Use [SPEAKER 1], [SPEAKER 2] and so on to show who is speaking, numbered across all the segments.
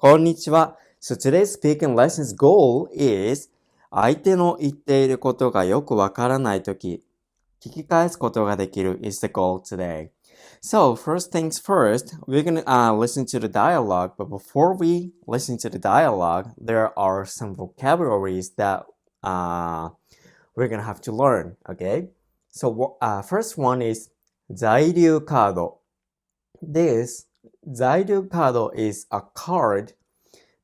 [SPEAKER 1] こんにちは。So today's speaking lesson's goal is 相手の言っていることがよくわからないとき、聞き返すことができる is the goal today. So first things first, we're gonna listen to the dialogue, but before we listen to the dialogue, there are some vocabularies that we're gonna have to learn, okay? So first one is 在留カード. This 在留カード is a card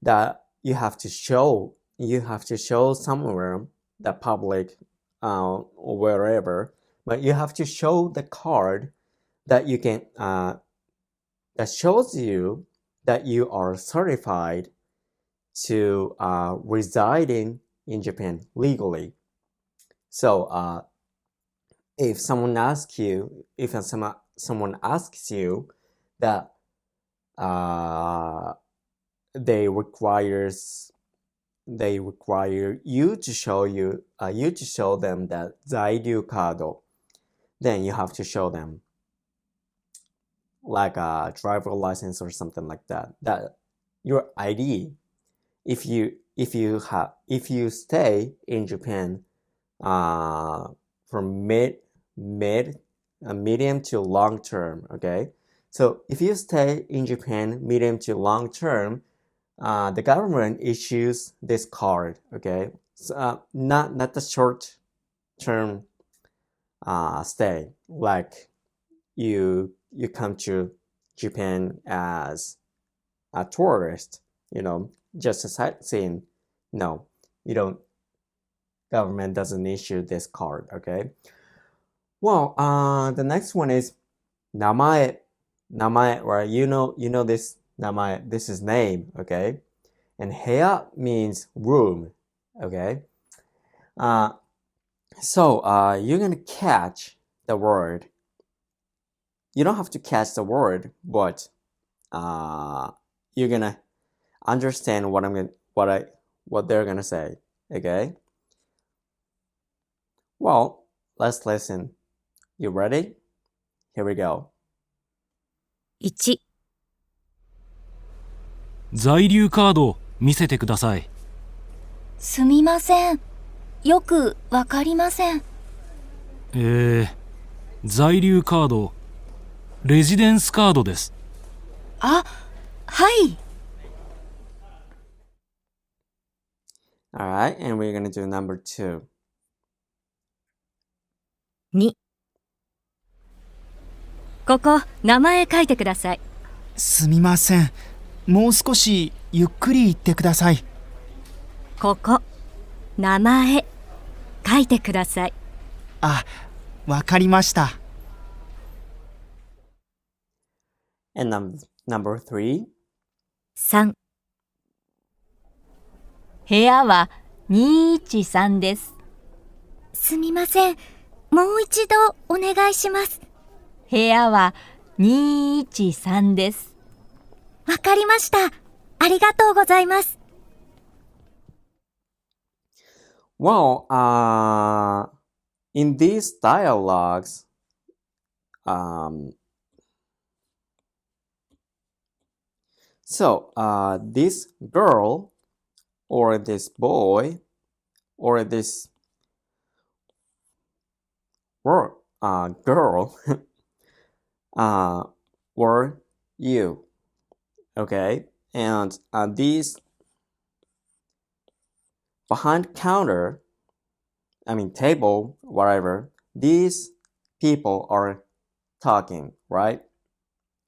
[SPEAKER 1] that you have to show. You have to show somewhere, the public, or wherever. But you have to show the card that you can, that shows you that you are certified to residing in Japan legally. So if someone asks you, if someone asks you that they require you to show them that 在留カード, then you have to show them like a driver license or something like that. That your ID. If you stay in Japan from medium to long term, okay? So if you stay in Japan medium to long term, the government issues this card, okay? So, not the short term stay, like you come to Japan as a tourist, just a sightseeing. No, you don't. Government doesn't issue this card, okay? Well, the next one is 名前, right? You know this 名前. This is name, okay? And 部屋 means room, okay? So you're gonna catch the word. You don't have to catch the word, but you're gonna understand what they're gonna say, okay? Well, let's listen. You ready? Here we go.
[SPEAKER 2] 1、
[SPEAKER 3] 在留カード見せてください。
[SPEAKER 2] すみません。よくわかりません。
[SPEAKER 3] 在留カード、レジデンスカードです。
[SPEAKER 2] あ、はい。
[SPEAKER 1] Alright, and we're gonna do number 2.
[SPEAKER 2] 2、ここ、名前書いてください。
[SPEAKER 4] すみません。もう少しゆっくり言ってください。
[SPEAKER 2] ここ、名前書いてください。
[SPEAKER 4] あ、わかりました。
[SPEAKER 1] And number 3.
[SPEAKER 2] 3、部屋は213です。すみません。もう一度お願いします。部屋は213です。わかりました。ありがとうございます。
[SPEAKER 1] Well, in these dialogues, this girl or this boy or this girl were you, okay? And these behind counter, table, whatever, these people are talking, right?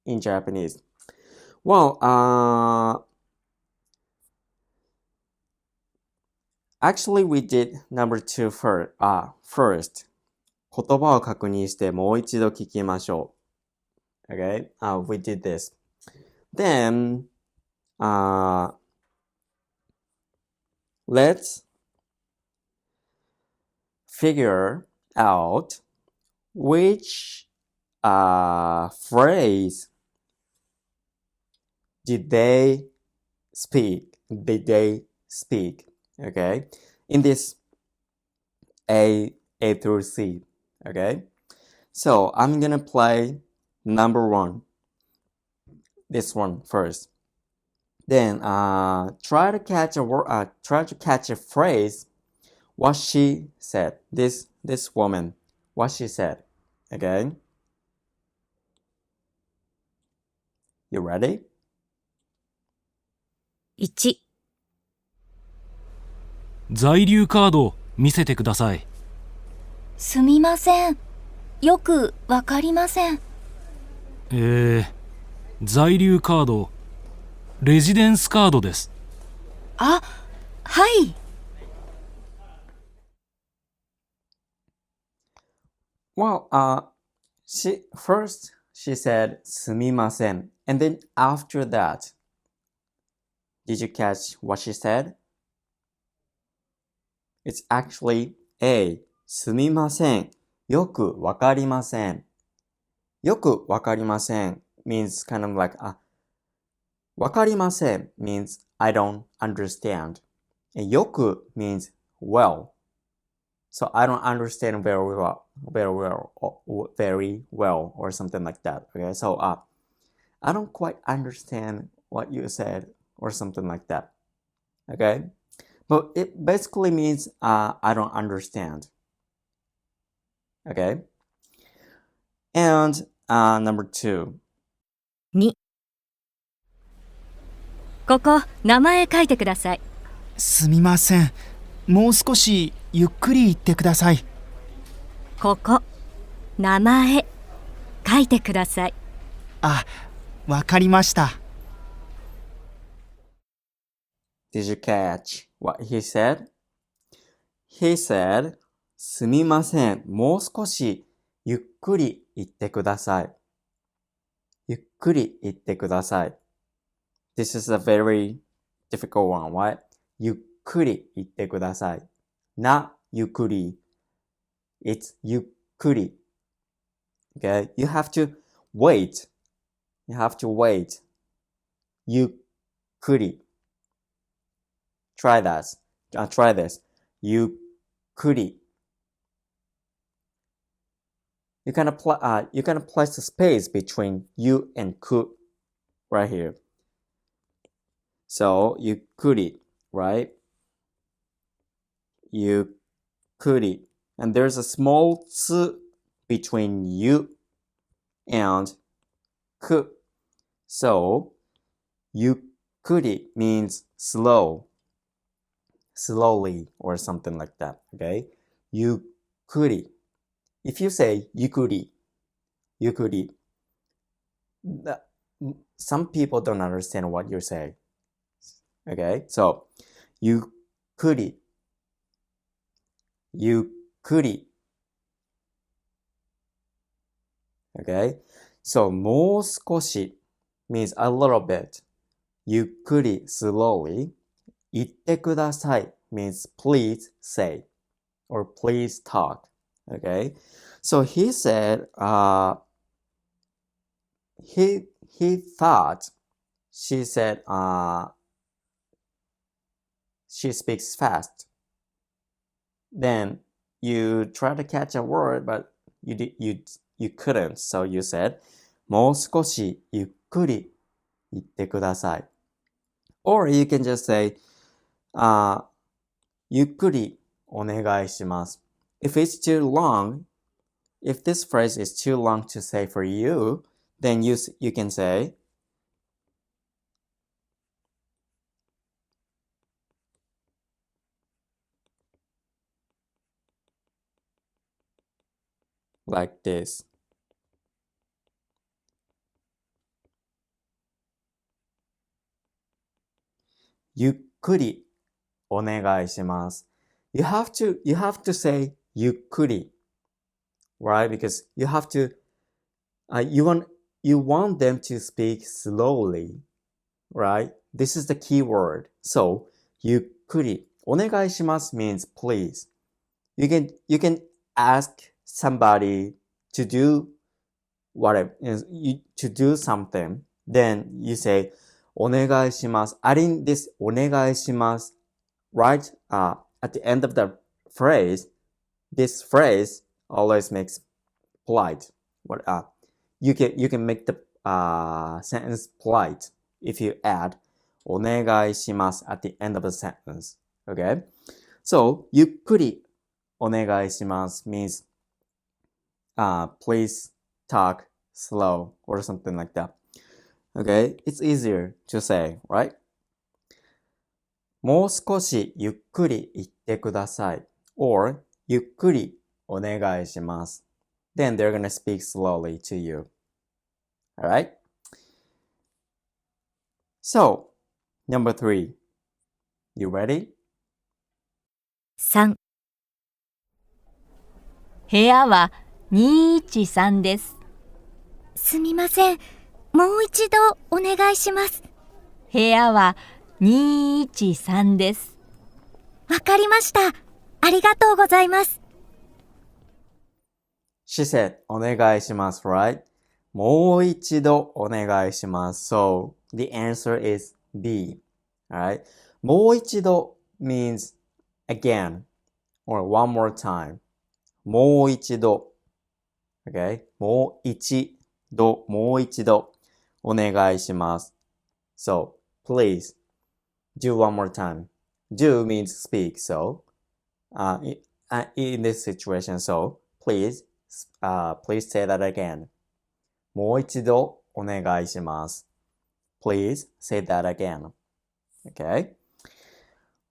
[SPEAKER 1] In Japanese. Well, actually we did number 2 first. 言葉を確認してもう一度聞きましょう. Okay? We did this. Then, let's figure out which phrase did they speak, okay? In this A through C, okay? So I'm gonna play number 1. This one first. Then try to catch a phrase. What she said. This woman. What she said. Okay. You ready?
[SPEAKER 2] 1、
[SPEAKER 3] 在留カード見せてください。
[SPEAKER 2] すみません。よくわかりません。
[SPEAKER 3] 在留カード、レジデンスカードです。
[SPEAKER 2] あ、はい。
[SPEAKER 1] Well, she said すみません and then after that, did you catch what she said? It's actually A. すみません。よくわかりません。よくわかりません means kind of like わかりません means I don't understand. And よく means well. So I don't understand very well or something like that. Okay, so I don't quite understand what you said or something like that. Okay, but it basically means I don't understand. Okay, and number 2.
[SPEAKER 2] 2、ここ、名前書いてください。
[SPEAKER 4] すみません。もう少しゆっくり言ってください。
[SPEAKER 2] ここ、名前書いてください。
[SPEAKER 4] あ、わかりました。
[SPEAKER 1] Did you catch what he said? He said, すみません。もう少しゆっくり言ってください。ゆっくり言ってください。This is a very difficult one, right? ゆっくり言ってください。not ゆっくり。It's ゆっくり。Okay? You have to wait. You have to wait. ゆっくり。Try that. Try this. ゆっくり。You can place a space between you and く right here. So, ゆっくり, right? ゆっくり. And there's a small つ between you and く. So, ゆっくり means slow. Slowly or something like that. Okay? ゆっくり. If you say ゆっくり, ゆっくり, some people don't understand what you're saying. Okay? So, ゆっくり. ゆっくり. Okay? So, もう少し means a little bit. ゆっくり slowly. 言ってください means please say or please talk. Okay? So he said, he thought she said, she speaks fast. Then you try to catch a word, but you couldn't. So you said, もう少しゆっくり言ってください. Or you can just say, ゆっくりお願いします. If it's too long, if this phrase is too long to say for you, then you can say, like this. ゆっくりお願いします. You have to say ゆっくり, right? Because you have to, you want them to speak slowly, right? This is the key word. So, ゆっくりお願いします means please. You can ask somebody to do whatever, to do something. Then you say, お願いします. Adding this お願いします right at the end of the phrase, this phrase always makes polite. You can make the sentence polite if you add お願いします at the end of the sentence. Okay? So, ゆっくりお願いします means please talk slow or something like that. Okay? It's easier to say, right? もう少しゆっくり言ってください or ゆっくりお願いします Then they're gonna speak slowly to you. Alright? So, number 3. You ready?
[SPEAKER 2] 3部屋は213です。すみません。もう一度お願いします。部屋は213です。わかりました。ありがとうございます。
[SPEAKER 1] She said, お願いします right? もう一度お願いします So, the answer is B. Alright? もう一度 means again or one more time. もう一度 Okay? もう一度お願いします So, please do one more time. Do means speak. So, in this situation, so please say that again. もう一度お願いします Please say that again. Okay?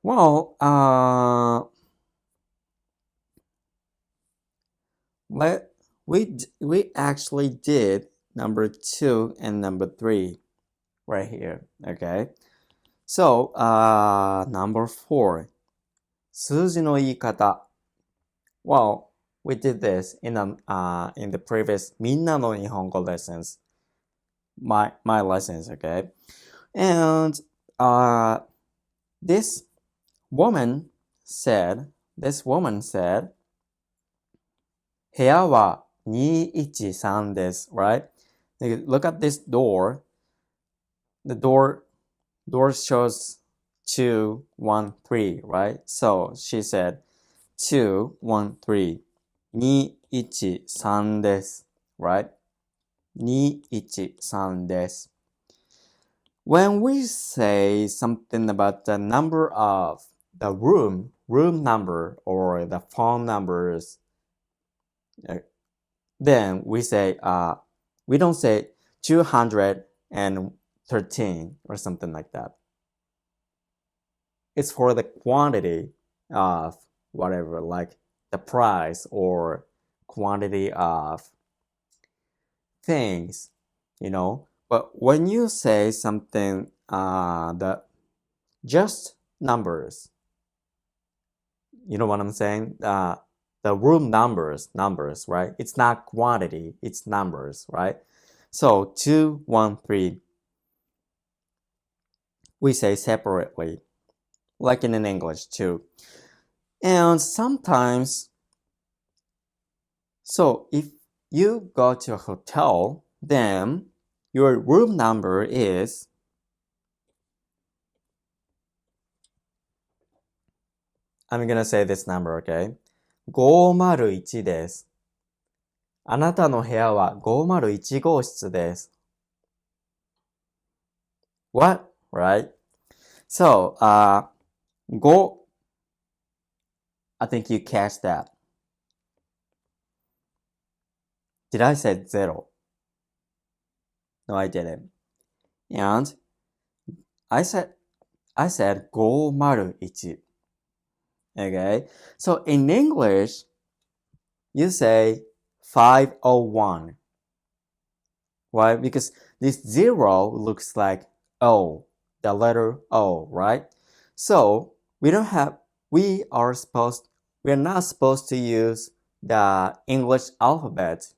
[SPEAKER 1] Well, we actually did number 2 and number 3 right here. Okay? So, number 4. 数字の言い方 Well, we did this in the previous みんなの日本語 lessons. My lessons, okay? And this woman said, 部屋は213です right? Look at this door. The door shows 213, right? So she said 213 213です right? 213です When we say something about the number of the room number or the phone numbers, then we say, we don't say 213 or something like that. It's for the quantity of whatever, like the price or quantity of things, you know. But when you say something that just numbers, you know what I'm saying? The room numbers, right? It's not quantity, it's numbers, right? So 213, we say separately, like in English too. And sometimes, so if you go to a hotel, then your room number is I'm gonna say this number, okay? 501です。あなたの部屋は501号室です。What? Right? So, 5, I think you catch that. Did I say 0? No, I didn't. And I said 501. Okay? So in English, you say 501. Why? Because this 0 looks like O, the letter O, right? So we are not supposed to use the English alphabet.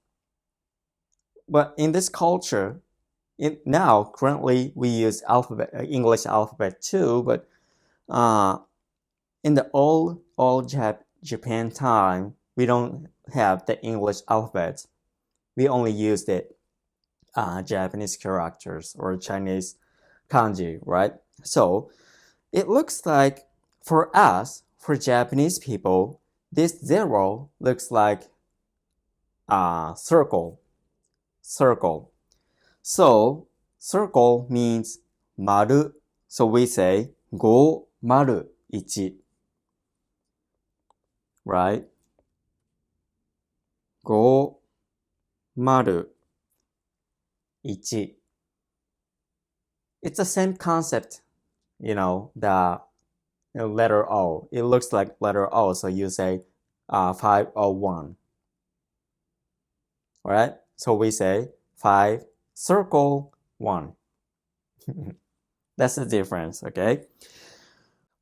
[SPEAKER 1] But in this culture, currently we use English alphabet too, but in the old Japan time, we don't have the English alphabet. We only use the Japanese characters or Chinese kanji, right? So it looks like for us, for Japanese people, this 0 looks like circle. So circle means 丸 So we say 501. Right? 501. It's the same concept, the letter O. It looks like letter O, so you say 501. Alright? So we say 5 circle 1. That's the difference, okay?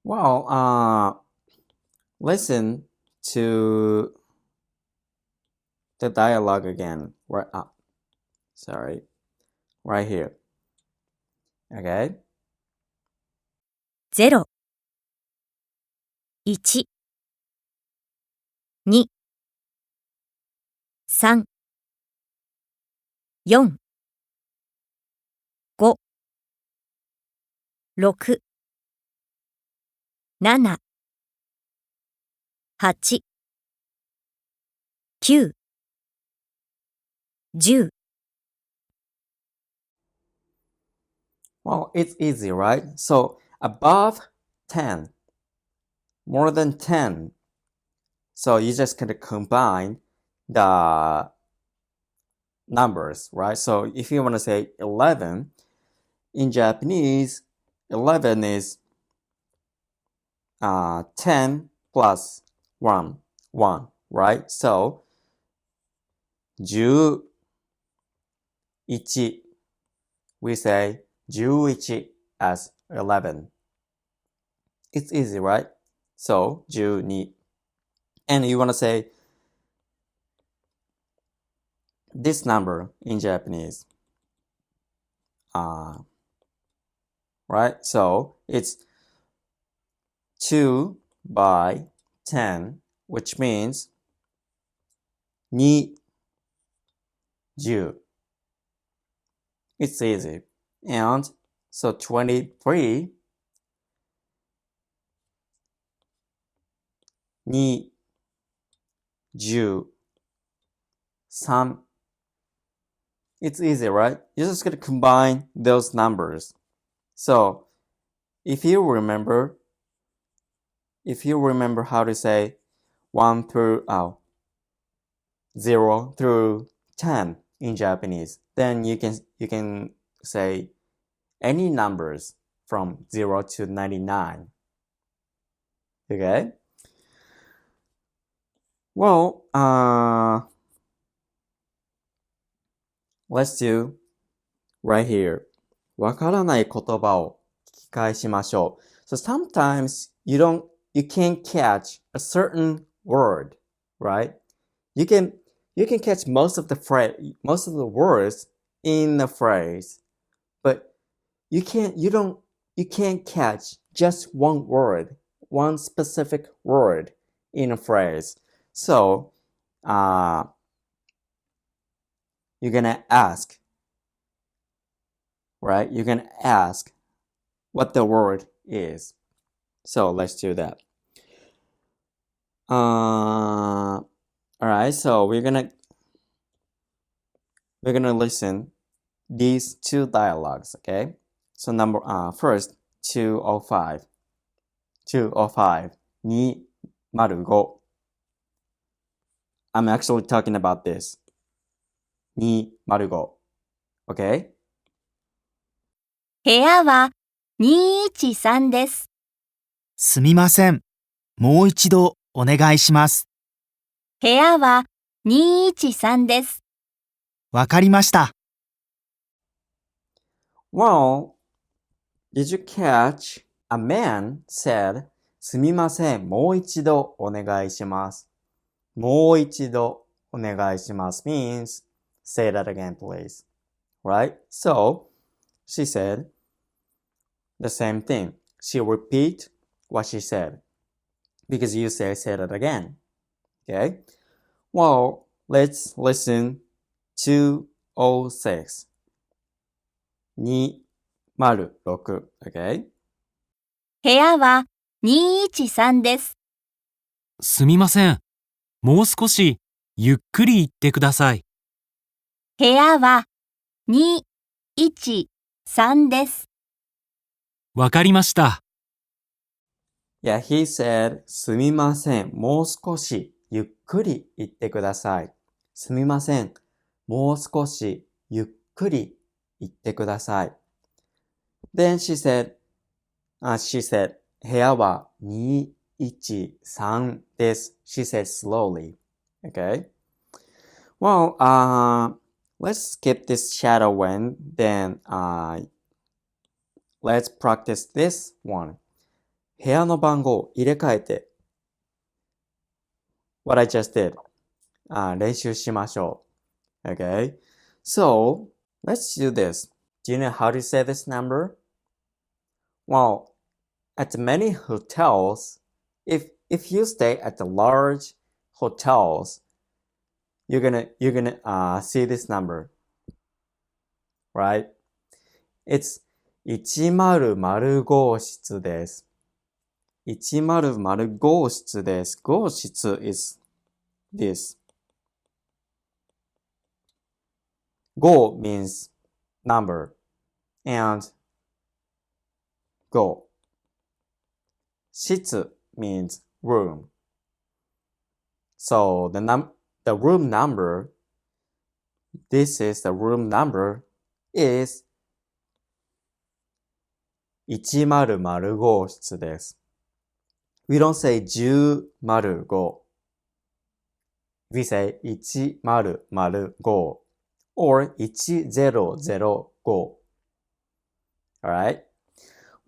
[SPEAKER 1] Well, listen to the dialogue again. Right here. Okay?
[SPEAKER 2] 0、1、2、3、4、5、6、7、8、9、10。
[SPEAKER 1] Well, it's easy, right? So above 10, more than 10. So you just kind of combine the numbers, right? So if you want to say 11, in Japanese, 11 is 10 plus 1, right? So 11, we say 11 as 11. It's easy, right? So 12. And you want to say this number in Japanese. Right? So it's 2 by 10, which means 20. It's easy. And so 23, 23. It's easy, right? You're just gonna combine those numbers. So if you remember how to say 0 through 10 in Japanese, then you can say any numbers from 0 to 99. Okay? Well, let's do right here. わからない言葉を聞き返しましょう. So sometimes you can't catch a certain word, right? You can catch most of the words in the phrase, but you can't catch just one word, one specific word in a phrase. So, you're gonna ask, right? You're gonna ask what the word is. So let's do that. Alright, so we're gonna listen these two dialogues, okay? So first 205. 205. 205. I'm actually talking about this. 205. Okay?
[SPEAKER 2] 部屋は213です。
[SPEAKER 4] すみません。もう一度お願いします。
[SPEAKER 2] 部屋は213です。
[SPEAKER 4] わかりました。
[SPEAKER 1] Well, did you catch? A man said, すみません、もう一度お願いします。もう一度お願いします means, say that again, please. Right? So, she said the same thing. She repeat what she said. Because you say that again. Okay? Well, let's listen to 206. 206. Okay?
[SPEAKER 2] 部屋は213です。
[SPEAKER 3] すみません。もう少しゆっくり言ってください。
[SPEAKER 2] 部屋は213です。
[SPEAKER 3] わかりました。
[SPEAKER 1] Yeah, he said, すみません。もう少しゆっくり言ってください。すみません。もう少しゆっくり言ってください。Then she said, 部屋は213です。She said slowly. Okay. Well, let's skip this shadow one. Then, let's practice this one. 部屋の番号入れ替えて。What I just did. 練習しましょう。Okay. So, let's do this. Do you know how to say this number? Well, at many hotels, if you stay at the large hotels, you're gonna see this number, right? It's 1005号室です。1005号室です。号室 is this. 号 means number and 号。室 means room. So the room number, this is the room number, is 1005号室です。We don't say 1005. We say 1005 or 1005. Alright?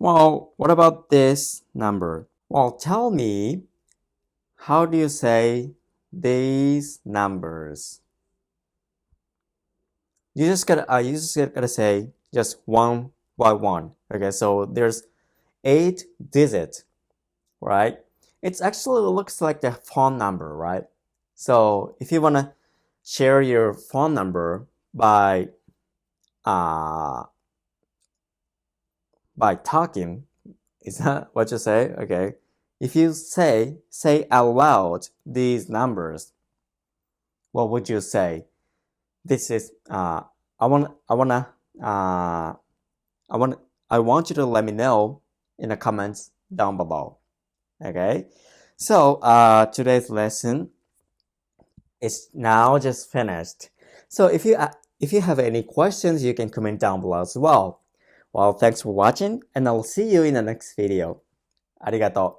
[SPEAKER 1] Well, what about this number? Well, tell me, how do you say these numbers? You just gotta say just one by one. Okay, so there's 8 digits, right? It actually looks like the phone number, right? So if you wanna share your phone number by talking, is that what you say? Okay. If you say out loud these numbers, what would you say? This is I want you to let me know in the comments down below. Okay? So today's lesson is now just finished. So if you have any questions, you can comment down below as well. Well, thanks for watching, and I'll see you in the next video. ありがとう。